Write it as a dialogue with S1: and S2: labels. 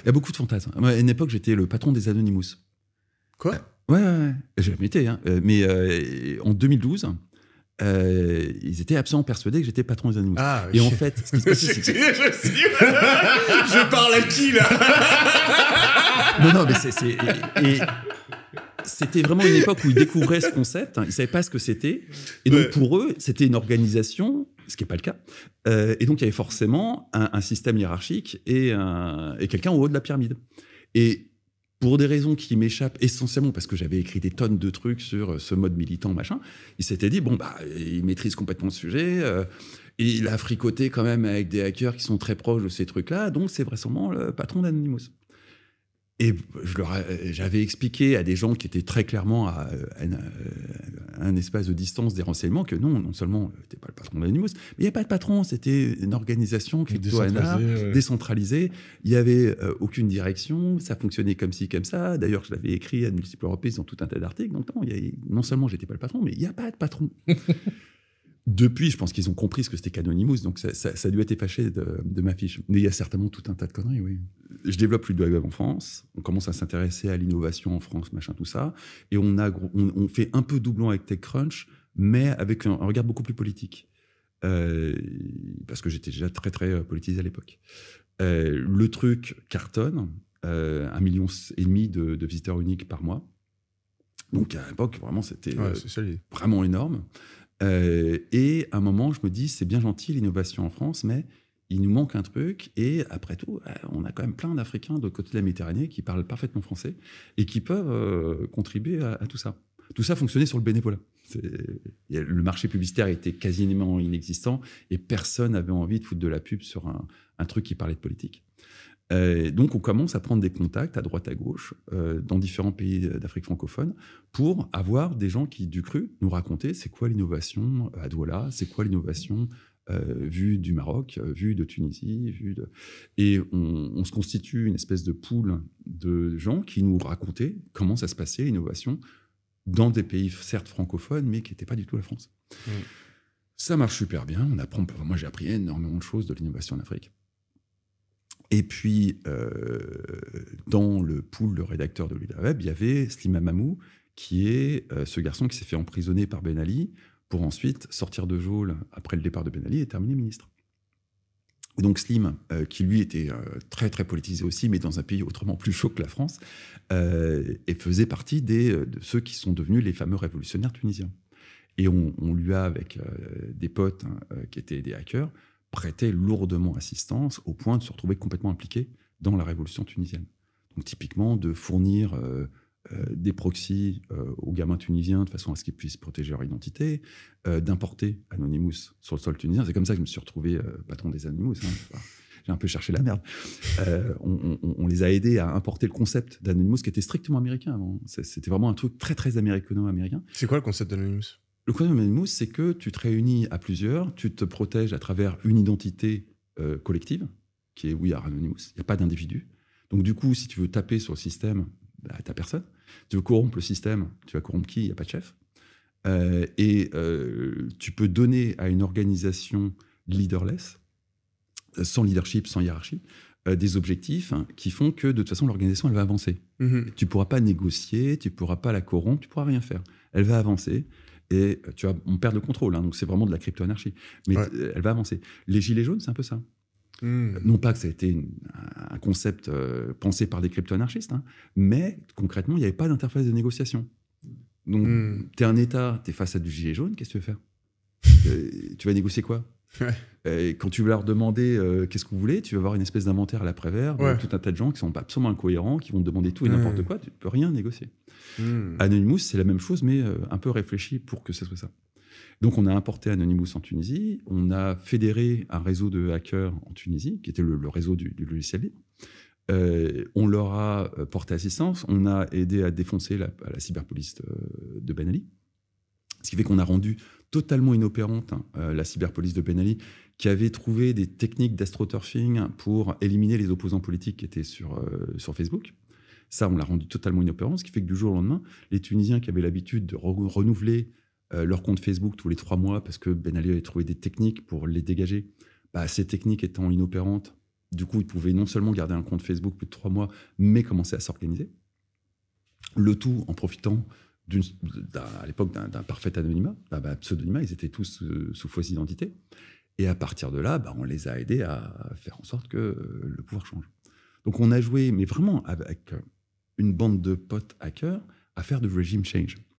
S1: Il y a beaucoup de fantasmes. Moi, à une époque, j'étais le patron des Anonymous.
S2: Quoi?
S1: Ouais. J'ai jamais été, hein. Mais en 2012, ils étaient absolument persuadés que j'étais patron des Anonymous.
S2: Ah,
S1: et en fait, ce qui se passait, c'est que...
S2: Je parle à qui, là?
S1: Non, mais c'était vraiment une époque où ils découvraient ce concept, hein, ils ne savaient pas ce que c'était. Et donc, pour eux, c'était une organisation, ce qui n'est pas le cas. Et donc, il y avait forcément un système hiérarchique et quelqu'un au haut de la pyramide. Et pour des raisons qui m'échappent essentiellement, parce que j'avais écrit des tonnes de trucs sur ce mode militant, machin, ils s'étaient dit, bon, bah, il maîtrise complètement le sujet, et il a fricoté quand même avec des hackers qui sont très proches de ces trucs-là, donc c'est vraisemblablement le patron d'Anonymous. Et j'avais expliqué à des gens qui étaient très clairement à un espace de distance des renseignements que non seulement tu n'es pas le patron d'Anonymous, mais il n'y a pas de patron, c'était une organisation décentralisée. Il n'y avait aucune direction, ça fonctionnait comme ci, comme ça. D'ailleurs, je l'avais écrit à de multiples reprises dans tout un tas d'articles. Donc non seulement je n'étais pas le patron, mais il n'y a pas de patron. Depuis, je pense qu'ils ont compris ce que c'était qu'Anonymous, donc ça a dû être fâché de ma fiche. Mais il y a certainement tout un tas de conneries, oui. Je développe plus de web en France, on commence à s'intéresser à l'innovation en France, machin, tout ça, et on fait un peu doublon avec TechCrunch, mais avec un regard beaucoup plus politique. Parce que j'étais déjà très, très politisé à l'époque. Le truc cartonne, 1,5 million de visiteurs uniques par mois. Donc à l'époque, vraiment, c'était vraiment énorme. Et à un moment, je me dis, c'est bien gentil l'innovation en France, mais il nous manque un truc. Et après tout, on a quand même plein d'Africains de l'autre côté de la Méditerranée qui parlent parfaitement français et qui peuvent contribuer à tout ça. Tout ça fonctionnait sur le bénévolat. Le marché publicitaire était quasiment inexistant et personne n'avait envie de foutre de la pub sur un truc qui parlait de politique. Donc on commence à prendre des contacts à droite à gauche dans différents pays d'Afrique francophone pour avoir des gens qui, du cru, nous racontaient c'est quoi l'innovation à Douala, c'est quoi l'innovation vue du Maroc, vue de Tunisie, et on se constitue une espèce de pool de gens qui nous racontaient comment ça se passait l'innovation dans des pays certes francophones mais qui n'étaient pas du tout la France. Ça marche super bien, moi j'ai appris énormément de choses de l'innovation en Afrique. Et puis, dans le pool de rédacteurs de l'UDAWeb, il y avait Slim Amamou, qui est ce garçon qui s'est fait emprisonner par Ben Ali pour ensuite sortir de geôle après le départ de Ben Ali et terminer ministre. Et donc Slim, qui lui était très très politisé aussi, mais dans un pays autrement plus chaud que la France, et faisait partie de ceux qui sont devenus les fameux révolutionnaires tunisiens. Et on lui a, avec des potes qui étaient des hackers, prêtait lourdement assistance au point de se retrouver complètement impliqué dans la révolution tunisienne. Donc typiquement de fournir des proxys aux gamins tunisiens de façon à ce qu'ils puissent protéger leur identité, d'importer Anonymous sur le sol tunisien. C'est comme ça que je me suis retrouvé patron des Anonymous. Hein. J'ai un peu cherché la merde. On les a aidés à importer le concept d'Anonymous qui était strictement américain avant. C'était vraiment un truc très très américano-américain.
S2: C'est quoi le concept d'Anonymous ?
S1: Le concept d'Anonymous, c'est que tu te réunis à plusieurs, tu te protèges à travers une identité collective, qui est We Are Anonymous. Il n'y a pas d'individu. Donc du coup, si tu veux taper sur le système, bah, tu n'as personne. Tu veux corrompre le système, tu vas corrompre qui ? Il n'y a pas de chef. Tu peux donner à une organisation leaderless, sans leadership, sans hiérarchie, des objectifs qui font que de toute façon, l'organisation, elle va avancer. Tu ne pourras pas négocier, tu ne pourras pas la corrompre, tu ne pourras rien faire. Elle va avancer. Et on perd le contrôle, hein, donc c'est vraiment de la crypto-anarchie. Mais elle va avancer. Les gilets jaunes, c'est un peu ça. Non pas que ça a été un concept pensé par des crypto-anarchistes, hein, mais concrètement, il n'y avait pas d'interface de négociation. Donc, tu es un État, tu es face à du gilet jaune, qu'est-ce que tu veux faire Tu vas négocier quoi ? Quand tu vas leur demander qu'est-ce que vous voulez, tu vas avoir une espèce d'inventaire à l'après-vert de tout un tas de gens qui sont absolument incohérents, qui vont te demander tout et n'importe quoi, tu ne peux rien négocier. Anonymous, c'est la même chose, mais un peu réfléchi pour que ce soit ça. Donc on a importé Anonymous en Tunisie, on a fédéré un réseau de hackers en Tunisie, qui était le réseau du logiciel libre. On leur a porté assistance, on a aidé à défoncer la cyberpolice de Ben Ali, ce qui fait qu'on a rendu totalement inopérante la cyberpolice de Ben Ali, qui avait trouvé des techniques d'astroturfing pour éliminer les opposants politiques qui étaient sur Facebook. Ça, on l'a rendu totalement inopérant, ce qui fait que du jour au lendemain, les Tunisiens qui avaient l'habitude de renouveler leur compte Facebook tous les 3 mois parce que Ben Ali avait trouvé des techniques pour les dégager, ces techniques étant inopérantes, Du coup, ils pouvaient non seulement garder un compte Facebook plus de 3 mois, mais commencer à s'organiser. Le tout en profitant à l'époque d'un parfait anonymat, d'un pseudonymat. Ils étaient tous sous fausse identité. Et à partir de là, on les a aidés à faire en sorte que le pouvoir change. Donc on a joué, mais vraiment avec une bande de potes hackers, à faire du regime change.